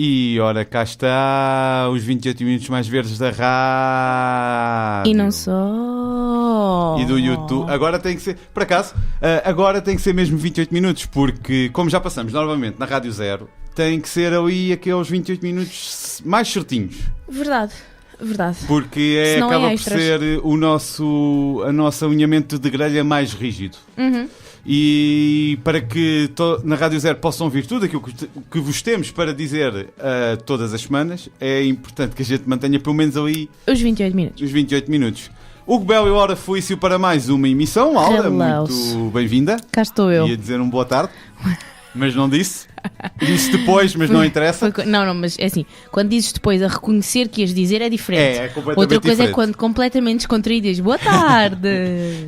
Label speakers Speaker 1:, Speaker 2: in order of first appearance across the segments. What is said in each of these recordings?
Speaker 1: E ora, cá está os 28 minutos mais verdes da rádio.
Speaker 2: E não só.
Speaker 1: E do YouTube. Agora tem que ser, por acaso, agora tem que ser mesmo 28 minutos, porque como já passamos normalmente na Rádio Zero, tem que ser ali aqueles 28 minutos mais certinhos.
Speaker 2: Verdade.
Speaker 1: Porque
Speaker 2: Senão
Speaker 1: acaba por
Speaker 2: extras.
Speaker 1: ser o nosso alinhamento de grelha mais rígido.
Speaker 2: Uhum.
Speaker 1: E para que na Rádio Zero possam ouvir tudo aquilo que vos temos para dizer todas as semanas, é importante que a gente mantenha pelo menos ali
Speaker 2: Os 28 minutos.
Speaker 1: os 28 minutos. Hugo Belo e Laura Felício para mais uma emissão. Laura,
Speaker 2: Hello.
Speaker 1: muito bem-vinda.
Speaker 2: Cá estou eu.
Speaker 1: Ia dizer um boa tarde, mas não disse. Disse depois, mas não interessa.
Speaker 2: Não, mas é assim, quando dizes depois a reconhecer que ias dizer é diferente.
Speaker 1: É completamente
Speaker 2: Outra coisa
Speaker 1: diferente.
Speaker 2: é quando completamente descontraído dizes boa tarde.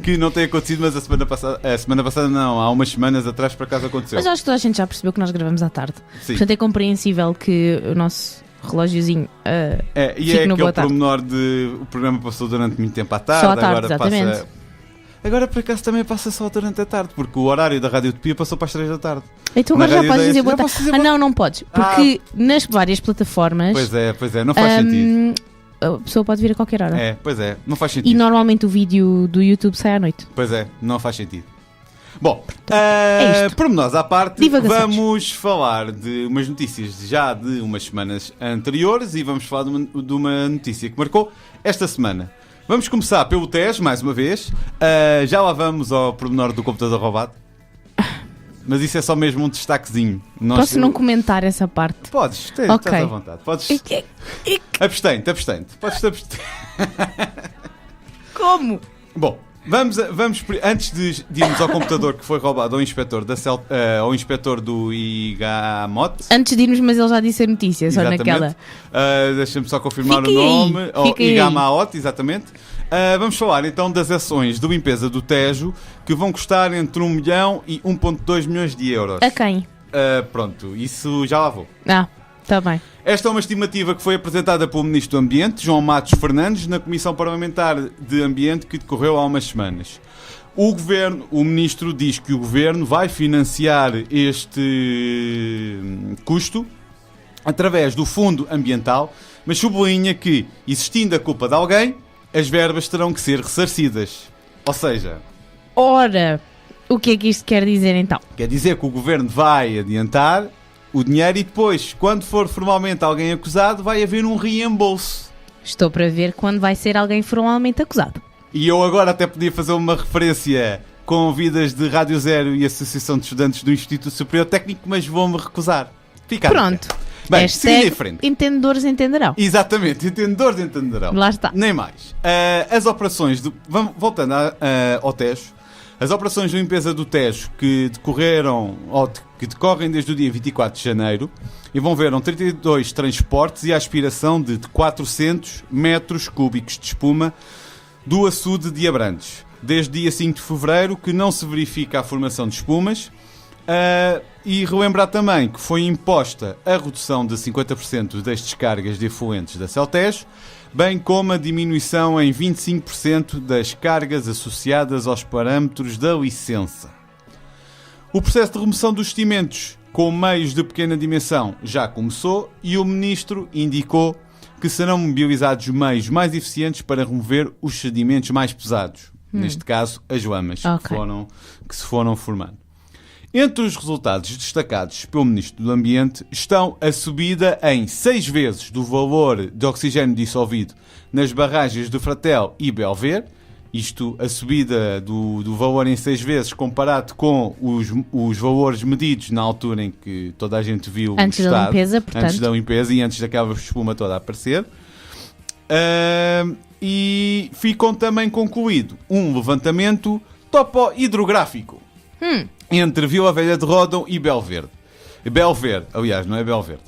Speaker 1: Que não tem acontecido, mas a semana passada não, há umas semanas atrás por acaso aconteceu.
Speaker 2: Mas acho que toda a gente já percebeu que nós gravamos à tarde.
Speaker 1: Sim.
Speaker 2: Portanto é compreensível que o nosso relógiozinho
Speaker 1: E
Speaker 2: fique
Speaker 1: é
Speaker 2: no
Speaker 1: aquele
Speaker 2: boa tarde.
Speaker 1: pormenor de o programa passou durante muito tempo à tarde,
Speaker 2: Só à tarde,
Speaker 1: agora
Speaker 2: exatamente.
Speaker 1: passa. Agora por acaso também passa só durante a tarde, porque o horário da Rádio Utopia passou para as 3 da tarde.
Speaker 2: Então
Speaker 1: Na
Speaker 2: agora já
Speaker 1: Rádio
Speaker 2: podes
Speaker 1: DS
Speaker 2: dizer boa
Speaker 1: já
Speaker 2: tarde.
Speaker 1: posso dizer
Speaker 2: Não podes. Porque nas várias plataformas
Speaker 1: Pois é, não faz sentido.
Speaker 2: a pessoa pode vir a qualquer hora.
Speaker 1: Pois é, não faz
Speaker 2: E
Speaker 1: sentido.
Speaker 2: normalmente o vídeo do YouTube sai à noite.
Speaker 1: Pois é, não faz sentido. Bom,
Speaker 2: é isto.
Speaker 1: pormenores à parte,
Speaker 2: Divagações.
Speaker 1: vamos falar de umas notícias já de umas semanas anteriores e vamos falar de uma notícia que marcou esta semana. Vamos começar pelo Tejo, mais uma vez. Já lá vamos ao pormenor do computador roubado. Mas isso é só mesmo um destaquezinho.
Speaker 2: Posso não comentar essa parte?
Speaker 1: Podes, estás
Speaker 2: Ok.
Speaker 1: à vontade. Podes... Abstente. Podes abster.
Speaker 2: Como?
Speaker 1: Bom, vamos antes de irmos ao computador que foi roubado ao inspetor, ao inspetor do IGAMOT.
Speaker 2: Antes de irmos, mas ele já disse a notícia, só
Speaker 1: Exatamente.
Speaker 2: naquela.
Speaker 1: Deixa-me só confirmar
Speaker 2: Fiquem
Speaker 1: o
Speaker 2: aí,
Speaker 1: nome.
Speaker 2: fiquem aí.
Speaker 1: IGAMOT, exatamente. Vamos falar então das ações de limpeza do Tejo que vão custar entre 1 milhão e 1,2 milhões de euros.
Speaker 2: A quem?
Speaker 1: Pronto, isso já lá vou.
Speaker 2: Está bem.
Speaker 1: Esta é uma estimativa que foi apresentada pelo Ministro do Ambiente, João Matos Fernandes, na Comissão Parlamentar de Ambiente que decorreu há umas semanas. O Ministro diz que o Governo vai financiar este custo através do Fundo Ambiental, mas sublinha que, existindo a culpa de alguém, as verbas terão que ser ressarcidas. Ou seja,
Speaker 2: Ora, o que é que isto quer dizer então?
Speaker 1: quer dizer que o Governo vai adiantar o dinheiro e depois, quando for formalmente alguém acusado, vai haver um reembolso.
Speaker 2: Estou para ver quando vai ser alguém formalmente acusado.
Speaker 1: E eu agora até podia fazer uma referência com vidas de Rádio Zero e Associação de Estudantes do Instituto Superior Técnico, mas vou-me recusar. Fica a dica.
Speaker 2: Pronto.
Speaker 1: Bem, seguindo em frente.
Speaker 2: Entendedores entenderão.
Speaker 1: Exatamente, entendedores entenderão.
Speaker 2: Lá está.
Speaker 1: Nem mais. As operações, voltando ao Tejo, as operações de limpeza do Tejo que decorrem desde o dia 24 de janeiro envolveram 32 transportes e a aspiração de 400 metros cúbicos de espuma do açude de Abrantes. Desde o dia 5 de fevereiro que não se verifica a formação de espumas. E relembrar também que foi imposta a redução de 50% das descargas de efluentes da Celtejo, bem como a diminuição em 25% das cargas associadas aos parâmetros da licença. O processo de remoção dos sedimentos com meios de pequena dimensão já começou e o Ministro indicou que serão mobilizados meios mais eficientes para remover os sedimentos mais pesados, neste caso as lamas que se foram formando. Entre os resultados destacados pelo Ministro do Ambiente estão a subida em 6 vezes do valor de oxigênio dissolvido nas barragens de Fratel e Belver, isto a subida do valor em 6 vezes comparado com os valores medidos na altura em que toda a gente viu
Speaker 2: Antes
Speaker 1: o
Speaker 2: da
Speaker 1: estado,
Speaker 2: limpeza, portanto.
Speaker 1: antes da limpeza e antes daquela espuma toda a aparecer. E ficou também concluído um levantamento topo-hidrográfico entre Vila Velha de Ródão e Belverde. Belverde, aliás, não é Belverde.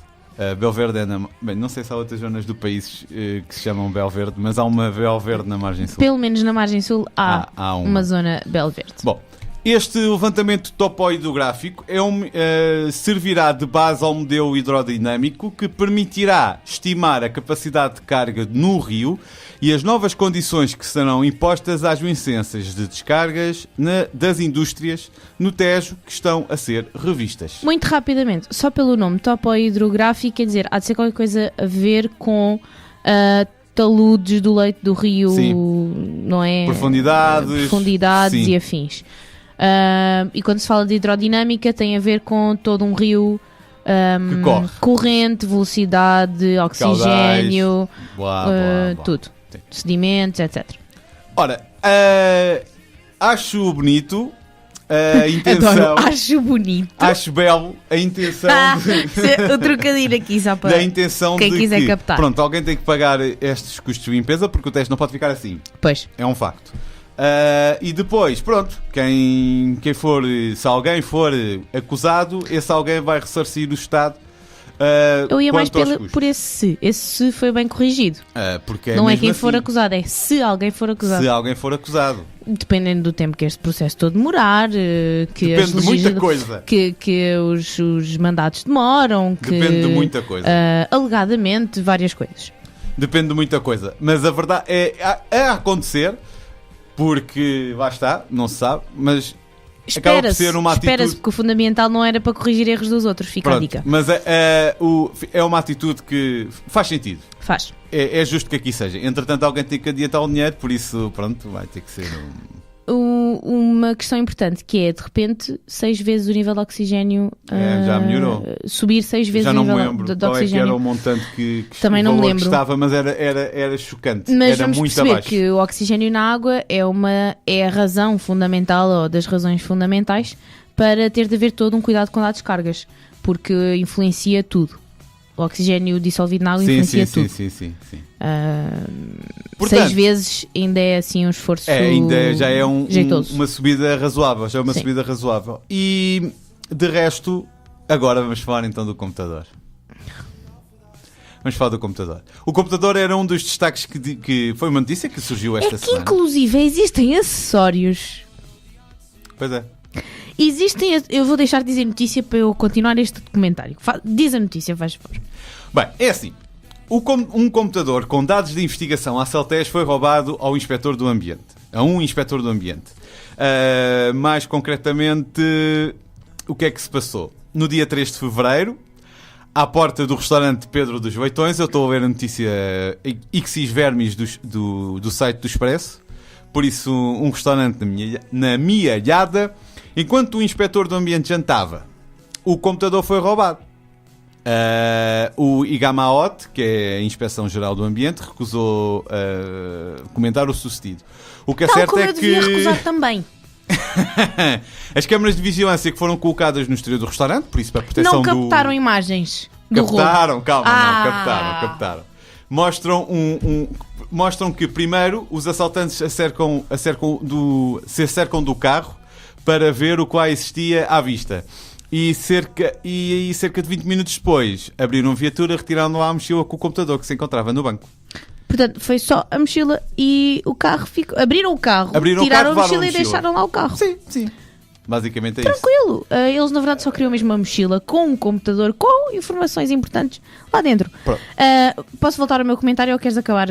Speaker 1: Belverde é bem, não sei se há outras zonas do país que se chamam Belverde, mas há uma Belverde na margem sul.
Speaker 2: Pelo menos na margem sul há
Speaker 1: Há
Speaker 2: uma zona Belverde.
Speaker 1: Bom, Este levantamento topohidrográfico servirá de base ao modelo hidrodinâmico que permitirá estimar a capacidade de carga no rio e as novas condições que serão impostas às licenças de descargas das indústrias no Tejo que estão a ser revistas.
Speaker 2: Muito rapidamente, só pelo nome topohidrográfico, quer dizer, há de ser qualquer coisa a ver com taludes do leito do rio,
Speaker 1: Sim.
Speaker 2: Não é?
Speaker 1: Profundidades
Speaker 2: e afins. E quando se fala de hidrodinâmica tem a ver com todo um rio
Speaker 1: que corre.
Speaker 2: Corrente, velocidade, oxigênio,
Speaker 1: Blá, blá, blá.
Speaker 2: tudo.
Speaker 1: Sim.
Speaker 2: Sedimentos, etc.
Speaker 1: Ora, acho bonito a intenção.
Speaker 2: Adoro, acho bonito.
Speaker 1: Acho belo a intenção
Speaker 2: O trocadilho aqui só para
Speaker 1: da intenção
Speaker 2: quem
Speaker 1: de
Speaker 2: quiser
Speaker 1: que,
Speaker 2: captar.
Speaker 1: pronto, alguém tem que pagar estes custos de limpeza porque o teste não pode ficar assim.
Speaker 2: Pois.
Speaker 1: É um facto. E depois, pronto, quem for, se alguém for acusado, esse alguém vai ressarcir o Estado.
Speaker 2: Eu ia mais
Speaker 1: quanto aos custos.
Speaker 2: por esse se. Esse se foi bem corrigido.
Speaker 1: Porque
Speaker 2: Não é
Speaker 1: mesmo
Speaker 2: quem
Speaker 1: assim,
Speaker 2: for acusado, é se alguém for acusado.
Speaker 1: se alguém for acusado.
Speaker 2: Dependendo do tempo que este processo todo demorar, que
Speaker 1: Depende de muita coisa.
Speaker 2: que os mandatos demoram, que
Speaker 1: Depende de muita coisa.
Speaker 2: alegadamente várias coisas.
Speaker 1: Depende de muita coisa. Mas a verdade é a acontecer, porque lá está, não se sabe, mas acaba por ser uma
Speaker 2: Espera-se,
Speaker 1: atitude.
Speaker 2: porque o fundamental não era para corrigir erros dos outros, fica a
Speaker 1: Pronto,
Speaker 2: dica.
Speaker 1: mas é uma atitude que faz sentido.
Speaker 2: Faz.
Speaker 1: É justo que aqui seja. Entretanto, alguém tem que adiantar o dinheiro, por isso, pronto, vai ter que ser
Speaker 2: Uma questão importante que é, de repente, 6 vezes o nível de oxigênio
Speaker 1: já melhorou.
Speaker 2: Subir 6 vezes
Speaker 1: Já
Speaker 2: o
Speaker 1: não me
Speaker 2: nível
Speaker 1: lembro
Speaker 2: de
Speaker 1: qual é que
Speaker 2: oxigênio.
Speaker 1: era o montante que
Speaker 2: Também
Speaker 1: o
Speaker 2: não me
Speaker 1: valor
Speaker 2: lembro.
Speaker 1: que estava, mas era chocante.
Speaker 2: Mas
Speaker 1: era
Speaker 2: vamos
Speaker 1: muito
Speaker 2: perceber
Speaker 1: abaixo.
Speaker 2: que o oxigênio na água é a razão fundamental, ou das razões fundamentais, para ter de haver todo um cuidado com as descargas, porque influencia tudo. O oxigênio dissolvido na água influencia tudo.
Speaker 1: Sim.
Speaker 2: 6 vezes ainda é assim um esforço
Speaker 1: Já é
Speaker 2: jeitoso.
Speaker 1: uma subida razoável. Já é uma
Speaker 2: Sim.
Speaker 1: subida razoável. E de resto, agora vamos falar então do computador. Vamos falar do computador. O computador era um dos destaques que foi uma notícia que surgiu esta
Speaker 2: É que
Speaker 1: semana.
Speaker 2: inclusive existem acessórios.
Speaker 1: Pois é.
Speaker 2: Eu vou deixar de dizer notícia para eu continuar este documentário. Diz a notícia, faz favor.
Speaker 1: Bem, é assim. Um computador com dados de investigação à Celtes foi roubado ao inspetor do ambiente. A um inspetor do ambiente. Mais concretamente, o que é que se passou? No dia 3 de fevereiro, à porta do restaurante Pedro dos Leitões, eu estou a ver a notícia Ixis Vermis do site do Expresso, por isso um restaurante na Mialhada, enquanto o inspetor do ambiente jantava, o computador foi roubado. O IGAMAOT, que é a Inspeção Geral do Ambiente, recusou comentar o sucedido. O que é certo
Speaker 2: como
Speaker 1: é
Speaker 2: eu devia
Speaker 1: que
Speaker 2: recusar também.
Speaker 1: as câmaras de vigilância que foram colocadas no exterior do restaurante, por isso para a proteção
Speaker 2: Não captaram imagens do roubo.
Speaker 1: Captaram. Mostram que primeiro os assaltantes se acercam do carro para ver o que lá existia à vista. E cerca de 20 minutos depois abriram a viatura, retiraram lá a mochila com o computador que se encontrava no banco.
Speaker 2: Portanto, foi só a mochila e o carro ficou. Abriram o carro, tiraram a mochila e deixaram lá o carro.
Speaker 1: Sim. Basicamente é
Speaker 2: Tranquilo. Eles, na verdade, só queriam mesmo uma mochila com um computador, com informações importantes lá dentro. Posso voltar ao meu comentário ou queres acabar?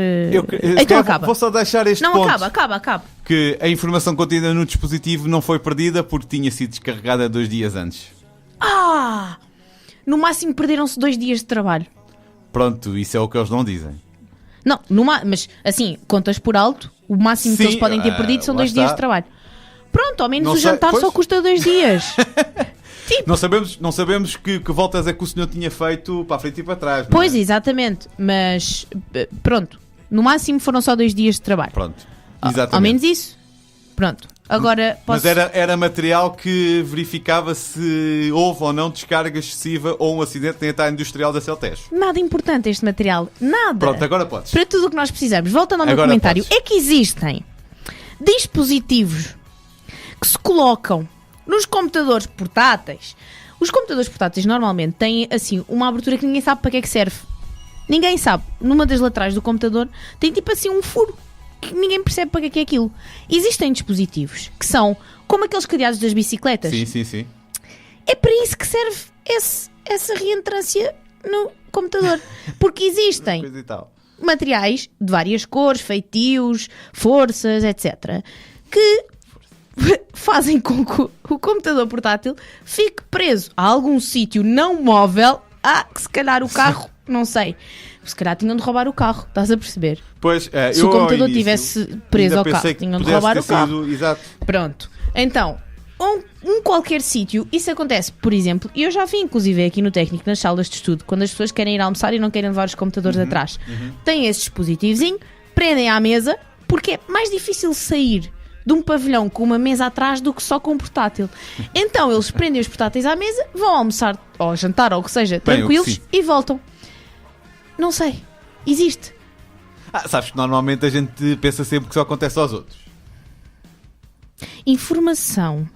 Speaker 2: Então acaba.
Speaker 1: Vou só deixar este
Speaker 2: Não,
Speaker 1: ponto.
Speaker 2: acaba.
Speaker 1: Que a informação contida no dispositivo não foi perdida porque tinha sido descarregada 2 dias antes.
Speaker 2: No máximo perderam-se 2 dias de trabalho.
Speaker 1: Pronto, isso é o que eles não dizem.
Speaker 2: Não, mas assim, contas por alto, o máximo que
Speaker 1: Sim,
Speaker 2: eles podem ter perdido são
Speaker 1: lá
Speaker 2: 2
Speaker 1: está.
Speaker 2: dias de trabalho. Pronto, ao menos
Speaker 1: Não
Speaker 2: o
Speaker 1: sei,
Speaker 2: jantar
Speaker 1: pois.
Speaker 2: só custa 2 dias.
Speaker 1: Não sabemos que voltas é que o senhor tinha feito para a frente e para trás. Não é?
Speaker 2: Pois, exatamente. Mas, pronto, no máximo foram só 2 dias de trabalho.
Speaker 1: Pronto, exatamente.
Speaker 2: Ao menos isso. Pronto. Agora posso...
Speaker 1: Mas era material que verificava se houve ou não descarga excessiva ou um acidente na etapa industrial da Celtes.
Speaker 2: Nada importante este material. Nada.
Speaker 1: Pronto, agora podes.
Speaker 2: Para tudo o que nós precisamos. Voltando ao meu
Speaker 1: Agora
Speaker 2: comentário.
Speaker 1: podes.
Speaker 2: É que existem dispositivos que se colocam nos computadores portáteis. Os computadores portáteis normalmente têm assim uma abertura que ninguém sabe para que é que serve. Ninguém sabe. Numa das laterais do computador tem tipo assim um furo que ninguém percebe para que é aquilo. Existem dispositivos que são como aqueles cadeados das bicicletas.
Speaker 1: Sim.
Speaker 2: É para isso que serve essa reentrância no computador. Porque existem
Speaker 1: Coisa e tal.
Speaker 2: materiais de várias cores, feitios, forças, etc. que fazem com que o computador portátil fique preso a algum sítio não móvel. Que se calhar o carro, não sei. Se calhar tinham de roubar o carro, estás a perceber?
Speaker 1: Pois,
Speaker 2: se o computador estivesse preso ao carro, tinham de roubar o carro.
Speaker 1: Exato.
Speaker 2: Pronto. Então, qualquer sítio, isso acontece, por exemplo, e eu já vi inclusive aqui no técnico, nas salas de estudo, quando as pessoas querem ir almoçar e não querem levar os computadores atrás. Têm esse dispositivozinho, prendem à mesa, porque é mais difícil sair de um pavilhão com uma mesa atrás do que só com um portátil. Então eles prendem os portáteis à mesa, vão almoçar ou jantar ou o que seja, tranquilos, e voltam. Não sei. Existe.
Speaker 1: Sabes que normalmente a gente pensa sempre que só acontece aos outros.
Speaker 2: Informação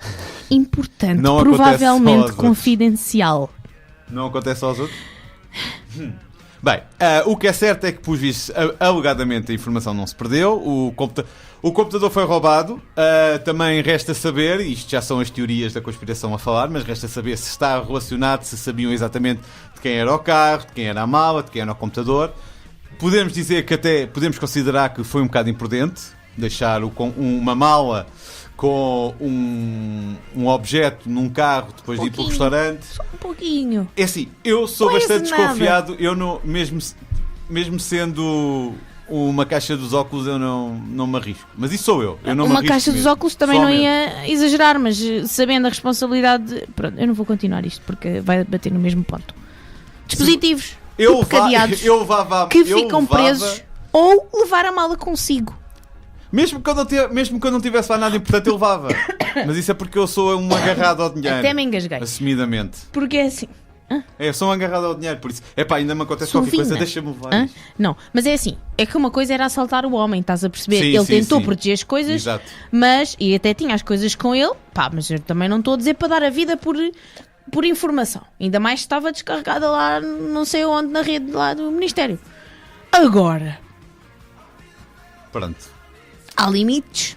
Speaker 2: importante,
Speaker 1: Não
Speaker 2: provavelmente
Speaker 1: acontece
Speaker 2: confidencial.
Speaker 1: Não acontece aos outros? Bem, o que é certo é que, por vistos, alegadamente a informação não se perdeu. O computador foi roubado. Também resta saber, isto já são as teorias da conspiração a falar, mas resta saber se está relacionado, se sabiam exatamente de quem era o carro, de quem era a mala, de quem era o computador. Podemos dizer que até podemos considerar que foi um bocado imprudente deixar uma mala com um objeto num carro depois de ir para o restaurante.
Speaker 2: Só um pouquinho.
Speaker 1: É assim, eu sou
Speaker 2: Quase
Speaker 1: bastante
Speaker 2: nada.
Speaker 1: desconfiado. Eu não, mesmo sendo uma caixa dos óculos, eu não me arrisco. Mas isso sou eu. Não me
Speaker 2: Uma
Speaker 1: arrisco
Speaker 2: caixa dos
Speaker 1: mesmo.
Speaker 2: óculos também
Speaker 1: Só
Speaker 2: não
Speaker 1: mesmo.
Speaker 2: ia exagerar, mas sabendo a responsabilidade pronto, eu não vou continuar isto porque vai bater no mesmo ponto. Dispositivos tipo cadeados que ficam presos ou levar a mala consigo.
Speaker 1: Mesmo que eu não tivesse lá nada importante, eu levava. Mas isso é porque eu sou um agarrado ao dinheiro.
Speaker 2: Até me engasguei.
Speaker 1: Assumidamente.
Speaker 2: Porque é assim.
Speaker 1: Eu sou um agarrado ao dinheiro, por isso. Ainda me acontece
Speaker 2: Sou
Speaker 1: qualquer coisa,
Speaker 2: fina.
Speaker 1: deixa-me levar isto.
Speaker 2: Não, mas é assim. É que uma coisa era assaltar o homem, estás a perceber?
Speaker 1: Sim,
Speaker 2: Ele
Speaker 1: sim,
Speaker 2: tentou
Speaker 1: sim.
Speaker 2: proteger as coisas,
Speaker 1: Exato.
Speaker 2: e até tinha as coisas com ele, mas eu também não estou a dizer para dar a vida por informação. Ainda mais estava descarregada lá, não sei onde, na rede lá do Ministério. Agora,
Speaker 1: Pronto.
Speaker 2: há limites.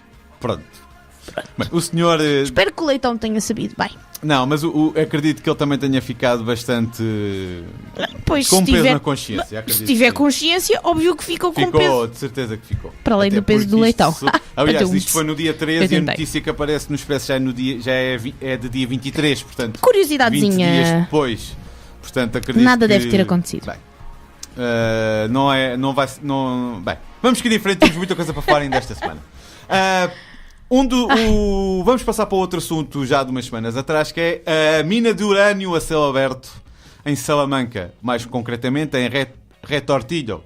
Speaker 1: Bem, o senhor...
Speaker 2: Espero que o Leitão tenha sabido bem.
Speaker 1: Não, mas acredito que ele também tenha ficado bastante...
Speaker 2: Pois,
Speaker 1: com
Speaker 2: se
Speaker 1: peso
Speaker 2: tiver,
Speaker 1: na consciência.
Speaker 2: se
Speaker 1: acredito
Speaker 2: tiver
Speaker 1: que sim.
Speaker 2: consciência, óbvio que ficou com peso.
Speaker 1: Ficou, de certeza que ficou.
Speaker 2: Para além
Speaker 1: Até
Speaker 2: do peso
Speaker 1: porque
Speaker 2: do
Speaker 1: isto
Speaker 2: leitão.
Speaker 1: Aliás,
Speaker 2: Então,
Speaker 1: isto foi no dia 13 e a
Speaker 2: tentei.
Speaker 1: notícia que aparece no Expresso já é de dia 23, portanto... 20
Speaker 2: Curiosidadezinha.
Speaker 1: dias depois. Portanto, acredito
Speaker 2: Nada
Speaker 1: que...
Speaker 2: deve ter acontecido.
Speaker 1: Bem, bem, vamos seguir em frente, temos muita coisa para falar ainda esta semana. Vamos passar para outro assunto já de umas semanas atrás, que é a mina de urânio a céu aberto em Salamanca, mais concretamente em Retortillo.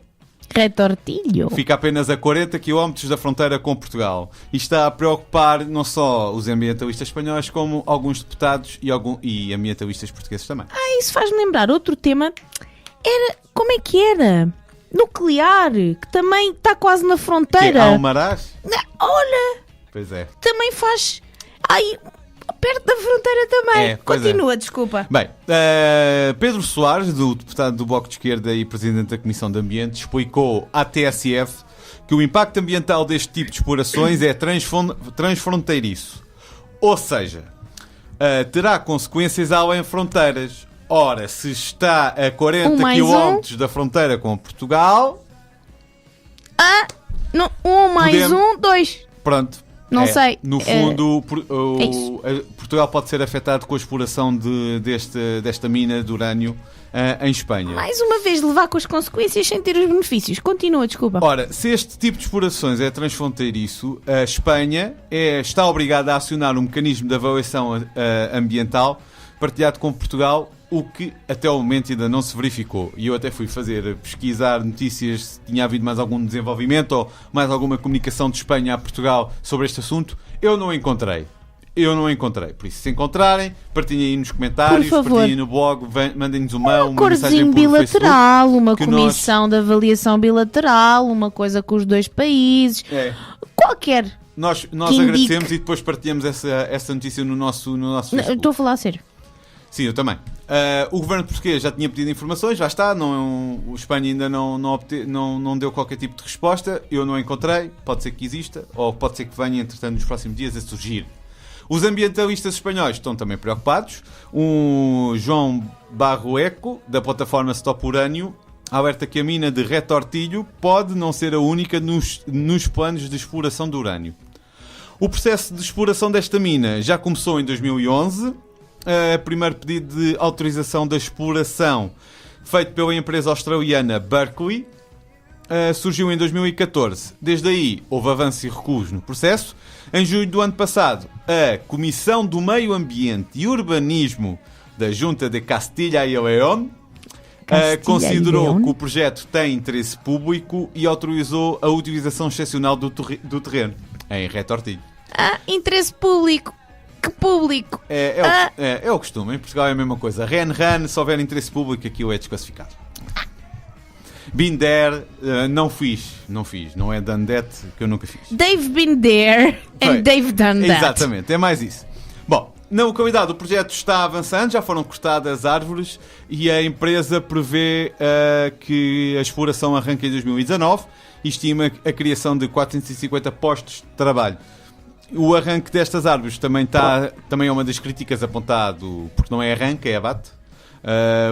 Speaker 2: Retortilho.
Speaker 1: Fica apenas a 40 km da fronteira com Portugal e está a preocupar não só os ambientalistas espanhóis, como alguns deputados e ambientalistas portugueses também.
Speaker 2: Isso faz-me lembrar outro tema. Como é que era? Nuclear, que também está quase na
Speaker 1: Que é
Speaker 2: fronteira.
Speaker 1: Almaraz?
Speaker 2: Olha,
Speaker 1: Pois é.
Speaker 2: também faz. Perto da fronteira também.
Speaker 1: Pois
Speaker 2: Continua, desculpa.
Speaker 1: Bem, Pedro Soares, deputado do Bloco de Esquerda e presidente da Comissão de Ambiente, explicou à TSF que o impacto ambiental deste tipo de explorações é transfronteiriço. Ou seja, terá consequências além fronteiras. Ora, se está a 40 km da fronteira com Portugal...
Speaker 2: Não, 1 mais 1, 2.
Speaker 1: Pronto.
Speaker 2: Não sei.
Speaker 1: No fundo,
Speaker 2: isso.
Speaker 1: Portugal pode ser afetado com a exploração desta mina de urânio em Espanha.
Speaker 2: Mais uma vez, levar com as consequências sem ter os benefícios. Continua, desculpa.
Speaker 1: Ora, se este tipo de explorações é transfronteiriço, a Espanha está obrigada a acionar um mecanismo de avaliação ambiental partilhado com Portugal, o que até o momento ainda não se verificou. E eu até fui pesquisar notícias se tinha havido mais algum desenvolvimento ou mais alguma comunicação de Espanha a Portugal sobre este assunto. Eu não encontrei. Por isso, se encontrarem, partilhem aí nos comentários, partilhem no blog, mandem-nos uma mensagem
Speaker 2: acordozinho
Speaker 1: por Facebook.
Speaker 2: bilateral, uma
Speaker 1: que
Speaker 2: comissão de avaliação bilateral, uma coisa com os dois países. Qualquer.
Speaker 1: Nós
Speaker 2: indique.
Speaker 1: agradecemos e depois partilhamos essa notícia no nosso Facebook.
Speaker 2: Estou a falar a sério.
Speaker 1: Sim, eu também. O governo português já tinha pedido informações, já está. O Espanha ainda não deu qualquer tipo de resposta. Eu não encontrei. Pode ser que exista, ou pode ser que venha, entretanto, nos próximos dias a surgir. Os ambientalistas espanhóis estão também preocupados. O João Barroeco, da plataforma Stop Urânio, alerta que a mina de Retortilho pode não ser a única nos planos de exploração de urânio. O processo de exploração desta mina já começou em 2011. Primeiro pedido de autorização da exploração, feito pela empresa australiana Berkeley, surgiu em 2014. Desde aí, houve avanço e recuos no processo. Em julho do ano passado, a Comissão do Meio Ambiente e Urbanismo da Junta de Castilla e León considerou que o projeto tem interesse público e autorizou a utilização excepcional do terreno em Retortilho.
Speaker 2: Interesse público. Que público?
Speaker 1: É o costume. Em Portugal é a mesma coisa. Ren, se houver interesse público, aquilo é desclassificado. Been there, não fiz. Não é done that, que eu nunca fiz.
Speaker 2: They've been there and they've done that.
Speaker 1: Exatamente, é mais isso. Bom, na localidade o projeto está avançando, já foram cortadas árvores e a empresa prevê que a exploração arranque em 2019 e estima a criação de 450 postos de trabalho. O arranque destas árvores também é uma das críticas apontado, porque não é arranque, é abate.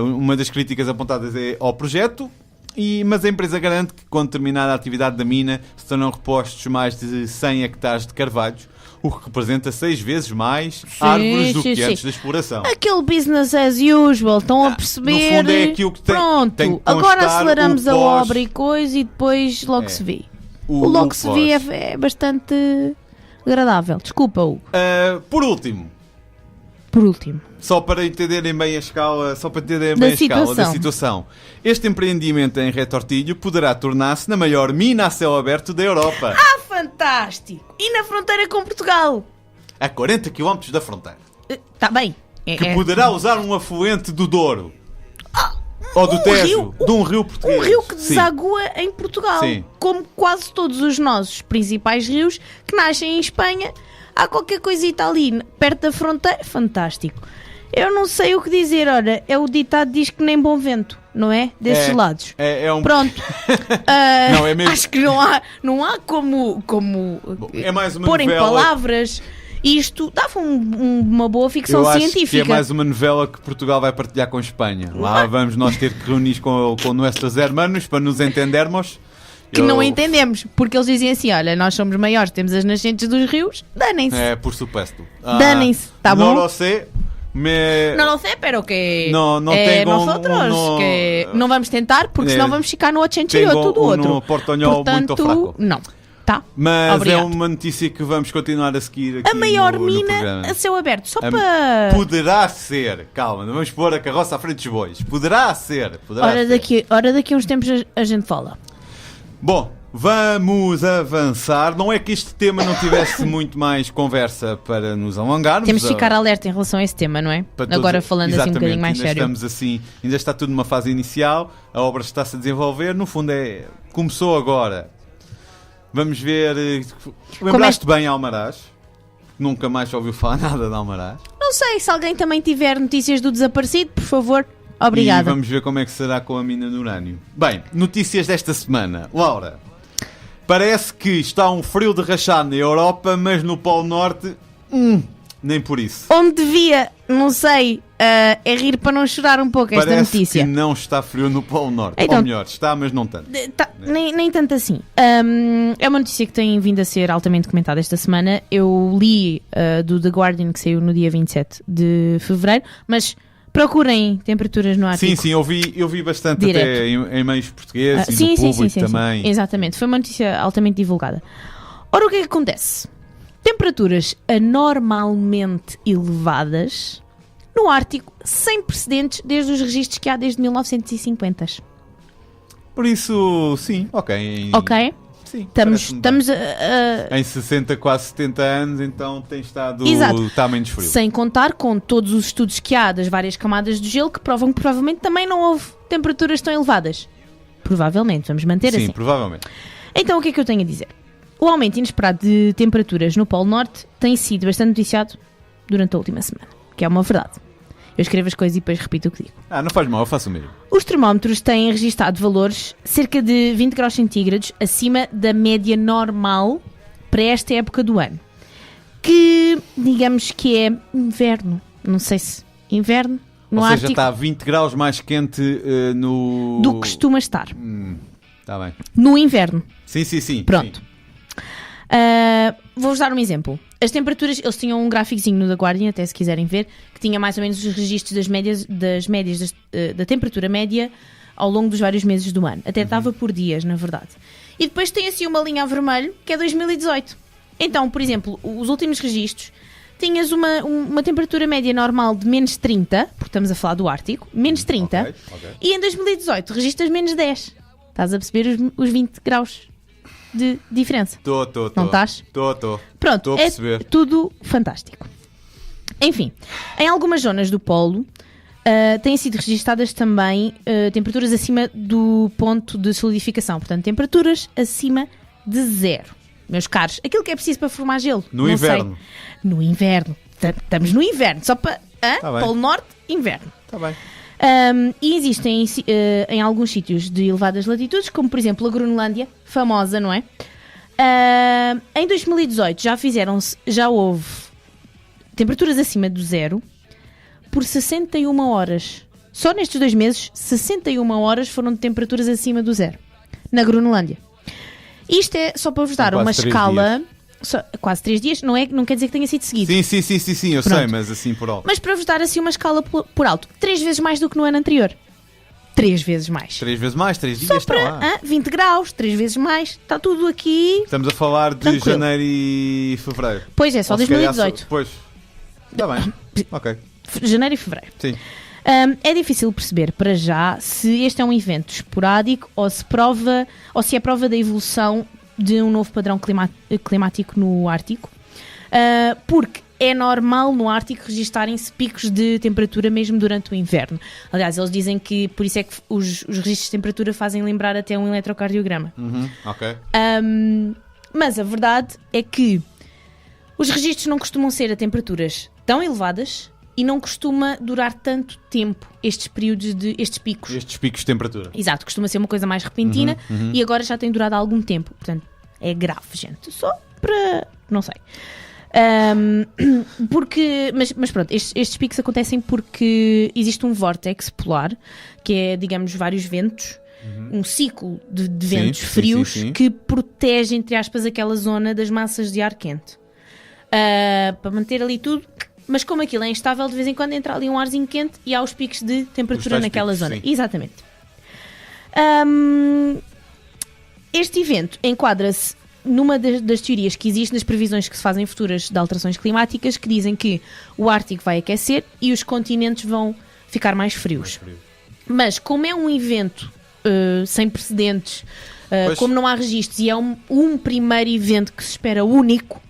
Speaker 1: Uma das críticas apontadas é ao projeto, mas a empresa garante que, quando terminar a atividade da mina, serão repostos mais de 100 hectares de carvalhos, o que representa 6 vezes mais árvores do que antes da exploração.
Speaker 2: Aquele business as usual, estão a perceber?
Speaker 1: No fundo é aquilo que tem.
Speaker 2: Pronto,
Speaker 1: tem que
Speaker 2: agora aceleramos a obra e coisa e depois logo se vê. O logo que se vê é bastante agradável. Desculpa, Hugo.
Speaker 1: Por último, só para entenderem bem a escala, da situação, este empreendimento em Retortilho poderá tornar-se na maior mina a céu aberto da Europa.
Speaker 2: Fantástico! E na fronteira com Portugal?
Speaker 1: A 40 km da fronteira.
Speaker 2: Está bem.
Speaker 1: Que poderá usar um afluente do Douro. Ou do Tejo, de um rio português.
Speaker 2: Um rio que desagua em Portugal.
Speaker 1: Sim.
Speaker 2: Como quase todos os nossos principais rios que nascem em Espanha. Há qualquer coisita ali, perto da fronteira. Fantástico. Eu não sei o que dizer, ora, o ditado diz que nem bom vento, não é? Desses lados. Pronto.
Speaker 1: Não, é mesmo.
Speaker 2: Acho que não há como
Speaker 1: é mais uma
Speaker 2: pôr em
Speaker 1: novela.
Speaker 2: Palavras. Isto dava uma boa ficção científica.
Speaker 1: Que é mais uma novela que Portugal vai partilhar com Espanha. Lá vamos nós ter que reunir com nossos hermanos para nos entendermos.
Speaker 2: Que não entendemos, porque eles dizem assim, olha, nós somos maiores, temos as nascentes dos rios, danem-se.
Speaker 1: Por supuesto.
Speaker 2: Danem-se, tá bom?
Speaker 1: Não lo sé,
Speaker 2: pero que
Speaker 1: no tengo
Speaker 2: nosotros que não vamos tentar, porque senão vamos ficar no 88 do outro.
Speaker 1: Portanhol muito fraco.
Speaker 2: Não. Tá.
Speaker 1: Mas
Speaker 2: obrigado.
Speaker 1: É uma notícia que vamos continuar a seguir aqui.
Speaker 2: A maior
Speaker 1: no
Speaker 2: mina
Speaker 1: programa.
Speaker 2: a céu aberto, só para...
Speaker 1: Poderá ser, calma, não vamos pôr a carroça à frente dos bois. Poderá ser.
Speaker 2: Ora daqui a uns tempos a gente fala.
Speaker 1: Bom, vamos avançar. Não é que este tema não tivesse muito mais conversa para nos alongarmos.
Speaker 2: Temos de ficar alerta em relação a esse tema, não é? Agora falando assim um bocadinho mais sério.
Speaker 1: Estamos assim, ainda está tudo numa fase inicial, a obra está-se a desenvolver, no fundo começou agora. Vamos ver. Lembraste bem Almaraz? Nunca mais ouviu falar nada de Almaraz?
Speaker 2: Não sei, se alguém também tiver notícias do desaparecido, por favor. Obrigada.
Speaker 1: E vamos ver como é que será com a mina de urânio. Bem, notícias desta semana. Laura, parece que está um frio de rachar na Europa, mas no Polo Norte, nem por isso.
Speaker 2: Onde devia, não sei, é rir para não chorar um pouco esta
Speaker 1: parece
Speaker 2: notícia.
Speaker 1: Que não está frio no Polo Norte.
Speaker 2: Então,
Speaker 1: ou melhor, está, mas não tanto.
Speaker 2: Nem tanto assim. É uma notícia que tem vindo a ser altamente comentada esta semana. Eu li do The Guardian, que saiu no dia 27 de fevereiro, mas... Procurem temperaturas no Ártico.
Speaker 1: Sim, eu vi bastante
Speaker 2: direto.
Speaker 1: Até em meios portugueses e no público também.
Speaker 2: Sim. Exatamente, foi uma notícia altamente divulgada. Ora, o que é que acontece? Temperaturas anormalmente elevadas no Ártico, sem precedentes desde os registros que há desde 1950.
Speaker 1: Por isso, sim, ok.
Speaker 2: Ok?
Speaker 1: Sim,
Speaker 2: estamos
Speaker 1: em 60, quase 70 anos, então tem estado está menos frio.
Speaker 2: Sem contar com todos os estudos que há das várias camadas de gelo que provam que provavelmente também não houve temperaturas tão elevadas. Provavelmente, vamos manter assim.
Speaker 1: Sim, provavelmente.
Speaker 2: Então o que é que eu tenho a dizer? O aumento inesperado de temperaturas no Polo Norte tem sido bastante noticiado durante a última semana, que é uma verdade. Eu escrevo as coisas e depois repito o que digo.
Speaker 1: Não faz mal, eu faço o mesmo.
Speaker 2: Os termómetros têm registado valores cerca de 20 graus centígrados acima da média normal para esta época do ano. que digamos que é inverno. Não sei se inverno no
Speaker 1: Ou seja,
Speaker 2: Ártico
Speaker 1: está a 20 graus mais quente no...
Speaker 2: do que costuma estar.
Speaker 1: Está bem.
Speaker 2: No inverno.
Speaker 1: Sim.
Speaker 2: Pronto.
Speaker 1: Sim.
Speaker 2: Vou-vos dar um exemplo. As temperaturas, eles tinham um gráficozinho no The Guardian, até se quiserem ver, que tinha mais ou menos os registros da temperatura média ao longo dos vários meses do ano. Até estava por dias, na verdade. E depois tem assim uma linha a vermelho, que é 2018. Então, por exemplo, os últimos registros, tinhas uma temperatura média normal de menos 30, porque estamos a falar do Ártico, menos 30,
Speaker 1: Ok.
Speaker 2: e em 2018 registras menos 10. Estás a perceber os 20 graus de diferença?
Speaker 1: Estou.
Speaker 2: Não estás?
Speaker 1: Estou.
Speaker 2: Pronto,
Speaker 1: Estou a perceber.
Speaker 2: tudo fantástico. Enfim, em algumas zonas do Polo têm sido registadas também temperaturas acima do ponto de solidificação. Portanto, temperaturas acima de 0. Meus caros, aquilo que é preciso para formar gelo.
Speaker 1: No
Speaker 2: não
Speaker 1: inverno.
Speaker 2: Sei. No inverno. Estamos no inverno. Só para...
Speaker 1: Tá bem.
Speaker 2: Polo Norte, inverno.
Speaker 1: Está bem.
Speaker 2: E existem em alguns sítios de elevadas latitudes, como por exemplo a Groenlândia, famosa, não é? Em 2018 já houve temperaturas acima do 0 por 61 horas. Só nestes 2 meses, 61 horas foram de temperaturas acima do 0 na Groenlândia. Isto é só para vos dar uma escala. Quase 3 dias, não quer dizer que tenha sido seguido.
Speaker 1: Sim, eu
Speaker 2: Pronto.
Speaker 1: sei, mas assim por alto.
Speaker 2: Mas para vos dar assim uma escala por alto, 3 vezes mais do que no ano anterior. 3 vezes mais.
Speaker 1: 3 vezes mais, 3 dias
Speaker 2: Só
Speaker 1: estão
Speaker 2: para
Speaker 1: lá.
Speaker 2: 20 graus, 3 vezes mais, está tudo aqui.
Speaker 1: Estamos a falar de
Speaker 2: Tranquilo.
Speaker 1: janeiro e fevereiro.
Speaker 2: Pois é, só
Speaker 1: Ou se calhar
Speaker 2: 2018.
Speaker 1: Pois. Está bem. Ok.
Speaker 2: Janeiro e fevereiro.
Speaker 1: Sim.
Speaker 2: É difícil perceber para já se este é um evento esporádico ou se é prova da evolução de um novo padrão climático no Ártico, porque é normal no Ártico registarem-se picos de temperatura mesmo durante o inverno. Aliás, eles dizem que por isso é que os registros de temperatura fazem lembrar até um eletrocardiograma.
Speaker 1: Ok.
Speaker 2: Mas a verdade é que os registros não costumam ser a temperaturas tão elevadas e não costuma durar tanto tempo estes picos.
Speaker 1: Estes picos de temperatura.
Speaker 2: Exato, costuma ser uma coisa mais repentina e agora já tem durado algum tempo. Portanto, é grave, gente. Só para... não sei. Mas pronto, estes picos acontecem porque existe um vórtex polar, que é, digamos, vários ventos, um ciclo de ventos frios
Speaker 1: sim.
Speaker 2: que protege, entre aspas, aquela zona das massas de ar quente. Para manter ali tudo... Mas como aquilo é instável, de vez em quando entra ali um arzinho quente e há os picos de temperatura naquela zona.
Speaker 1: Sim.
Speaker 2: Exatamente. Este evento enquadra-se numa das teorias que existem nas previsões que se fazem futuras de alterações climáticas, que dizem que o Ártico vai aquecer e os continentes vão ficar mais frios. Mas como é um evento sem precedentes, como não há registros e é um primeiro evento que se espera único...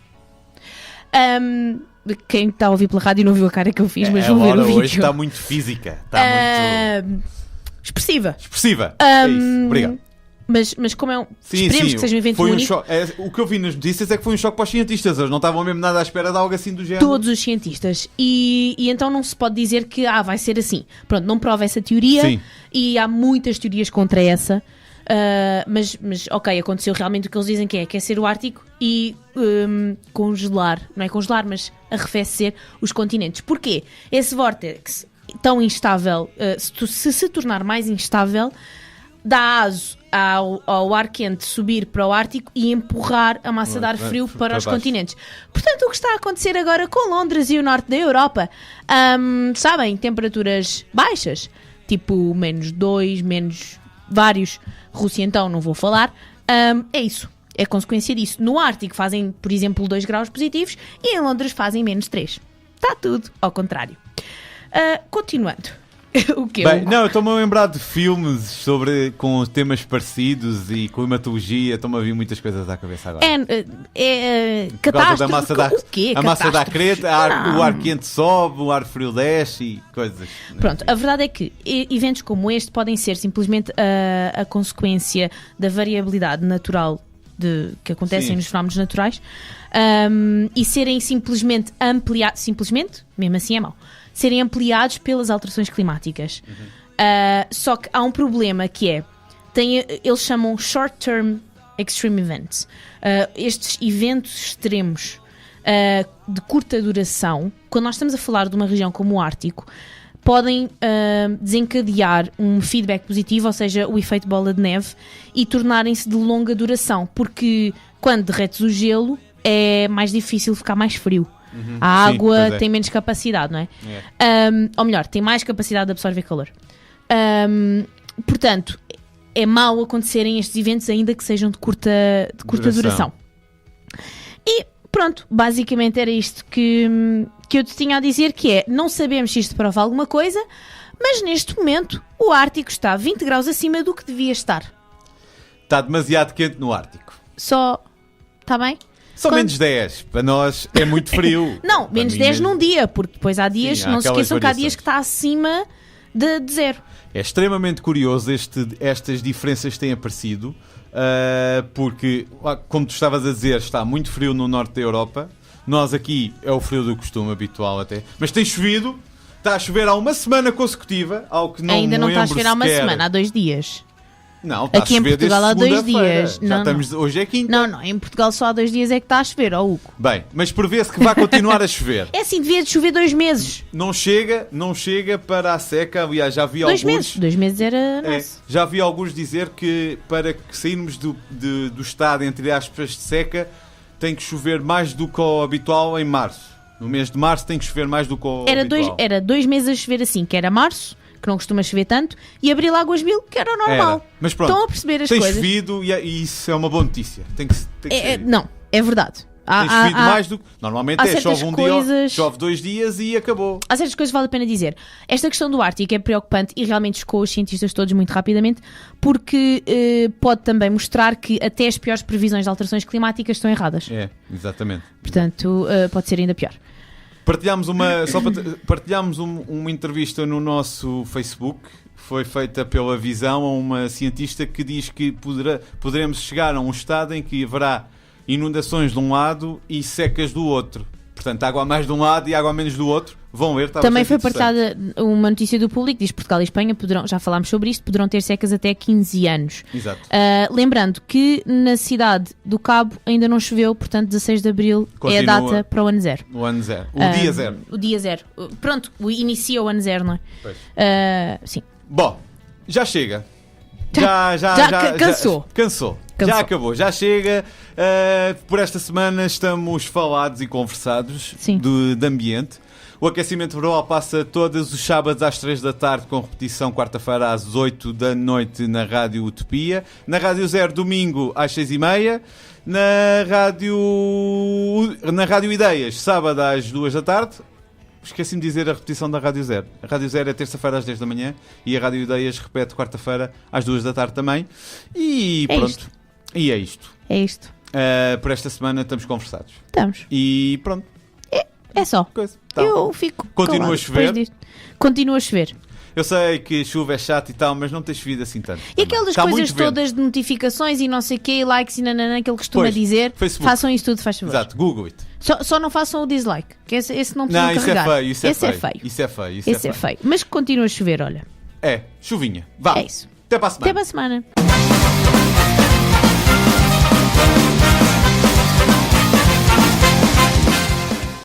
Speaker 2: Quem está a ouvir pela rádio não viu a cara que eu fiz, mas vão ver o vídeo.
Speaker 1: Hoje está muito física. Está muito...
Speaker 2: Expressiva.
Speaker 1: É isso. Obrigado.
Speaker 2: Mas como é esperemos que seja um evento
Speaker 1: foi
Speaker 2: único.
Speaker 1: O que eu vi nas notícias é que foi um choque para os cientistas. Eles não estavam mesmo nada à espera de algo assim do género.
Speaker 2: Todos os cientistas. E então não se pode dizer que vai ser assim. Pronto, não prova essa teoria.
Speaker 1: Sim.
Speaker 2: E há muitas teorias contra essa. Mas ok, aconteceu realmente o que eles dizem, que é aquecer o Ártico e congelar, não é congelar, mas arrefecer os continentes. Porquê? Esse vórtex tão instável, se tornar mais instável, dá aso ao ar quente subir para o Ártico e empurrar a massa de ar frio para os continentes. Portanto, o que está a acontecer agora com Londres e o norte da Europa, sabem, temperaturas baixas, tipo -2, menos vários, Rússia então não vou falar, é isso, é consequência disso. No Ártico fazem, por exemplo, 2 graus positivos e em Londres fazem -3. Está tudo ao contrário. Continuando. O quê?
Speaker 1: Bem, não, eu estou-me a lembrar de filmes com temas parecidos e climatologia, estou-me a vir muitas coisas à cabeça agora. Por causa da massa da,
Speaker 2: o quê?
Speaker 1: a massa da
Speaker 2: Catástrofe?
Speaker 1: creta, o ar quente sobe, o ar frio desce e coisas.
Speaker 2: Pronto, a verdade é que eventos como este podem ser simplesmente a consequência da variabilidade natural que acontecem nos fenómenos naturais, e serem simplesmente ampliados, mesmo assim é mau, serem ampliados pelas alterações climáticas. Só que há um problema que é, eles chamam short-term extreme events. Estes eventos extremos de curta duração, quando nós estamos a falar de uma região como o Ártico, podem desencadear um feedback positivo, ou seja, o efeito bola de neve, e tornarem-se de longa duração, porque quando derretes o gelo é mais difícil ficar mais frio. A água tem menos capacidade, não é? Ou melhor, tem mais capacidade de absorver calor. Portanto, é mau acontecerem estes eventos, ainda que sejam de curta duração. E pronto, basicamente era isto que eu te tinha a dizer, que é, não sabemos se isto prova alguma coisa, mas neste momento o Ártico está 20 graus acima do que devia estar.
Speaker 1: Está demasiado quente no Ártico.
Speaker 2: Só, está bem?
Speaker 1: São menos 10, para nós é muito frio.
Speaker 2: Não, menos 10 num dia, porque depois há dias, não se esqueçam que há dias que está acima de zero.
Speaker 1: É extremamente curioso estas diferenças que têm aparecido, porque, como tu estavas a dizer, está muito frio no norte da Europa. Nós aqui é o frio do costume habitual até. Mas tem chovido, está a chover há uma semana consecutiva, ao que não
Speaker 2: ainda não está a chover há uma
Speaker 1: sequer.
Speaker 2: semana, há 2 dias.
Speaker 1: Não, está
Speaker 2: aqui
Speaker 1: a
Speaker 2: em
Speaker 1: chover
Speaker 2: Portugal há 2 dias.
Speaker 1: Já estamos, hoje é quinta.
Speaker 2: Não, em Portugal só há 2 dias é que está a chover, ó Hugo.
Speaker 1: Bem, mas prevê-se que vai continuar a chover.
Speaker 2: É assim, devia de chover 2 meses.
Speaker 1: Não chega para a seca. Aliás, já vi
Speaker 2: 2
Speaker 1: alguns...
Speaker 2: meses. 2 meses era nosso.
Speaker 1: Já vi alguns dizer que para que sairmos do estado, entre aspas, de seca, tem que chover mais do que o habitual em março. No mês de março tem que chover mais do que o habitual.
Speaker 2: Era 2 meses a chover assim, que era março, que não costuma chover tanto, e abril águas 1000, que era o normal.
Speaker 1: Mas pronto,
Speaker 2: estão a perceber as
Speaker 1: tem
Speaker 2: coisas.
Speaker 1: chovido e isso é uma boa notícia. Tem que ser.
Speaker 2: Não, é verdade.
Speaker 1: Tem chovido mais do que... Normalmente chove um dia, chove 2 dias e acabou.
Speaker 2: Há certas coisas que vale a pena dizer. Esta questão do Ártico é preocupante e realmente chocou os cientistas todos muito rapidamente, porque pode também mostrar que até as piores previsões de alterações climáticas estão erradas.
Speaker 1: É, exatamente.
Speaker 2: Portanto, pode ser ainda pior.
Speaker 1: Partilhámos uma entrevista no nosso Facebook. Foi feita pela Visão a uma cientista que diz que poderemos chegar a um estado em que haverá inundações de um lado e secas do outro. Portanto, água a mais de um lado e água a menos do outro. Vão ver.
Speaker 2: Também foi partilhada uma notícia do Público, diz Portugal e Espanha, já falámos sobre isto, poderão ter secas até 15 anos.
Speaker 1: Exato.
Speaker 2: Lembrando que na cidade do Cabo ainda não choveu, portanto 16 de Abril é a data para o ano zero.
Speaker 1: O ano zero. Dia zero.
Speaker 2: O dia zero. Pronto, inicia o ano zero, não é?
Speaker 1: Pois.
Speaker 2: Sim.
Speaker 1: Bom, já chega.
Speaker 2: Cansou.
Speaker 1: Cansou. Já acabou, já chega. Por esta semana estamos falados e conversados de ambiente. O aquecimento verbal passa todos os sábados às 3 da tarde, com repetição quarta-feira às 8 da noite na Rádio Utopia. Na Rádio Zero, domingo às 6h30. Na Rádio Ideias, sábado às 2 da tarde. Esqueci-me de dizer a repetição da Rádio Zero. A Rádio Zero é terça-feira às 10 da manhã e a Rádio Ideias repete quarta-feira às 2 da tarde também. E pronto. E é isto.
Speaker 2: É isto.
Speaker 1: Por esta semana estamos conversados.
Speaker 2: Estamos.
Speaker 1: E pronto.
Speaker 2: É só.
Speaker 1: Tá.
Speaker 2: Eu fico.
Speaker 1: Continua a chover.
Speaker 2: Continua a chover.
Speaker 1: Eu sei que chuva é chato e tal, mas não tem chovido assim tanto.
Speaker 2: E aquelas coisas todas de notificações e não sei o quê, likes e nananã, que ele costuma dizer,
Speaker 1: Facebook.
Speaker 2: façam isso tudo, faz favor.
Speaker 1: Exato, Google it.
Speaker 2: Só não façam o dislike, que esse não precisa carregar.
Speaker 1: Isso é feio.
Speaker 2: Esse é feio. Mas continua a chover, olha.
Speaker 1: É, chuvinha. Vá.
Speaker 2: É isso.
Speaker 1: Até para a semana.
Speaker 2: Até para a semana.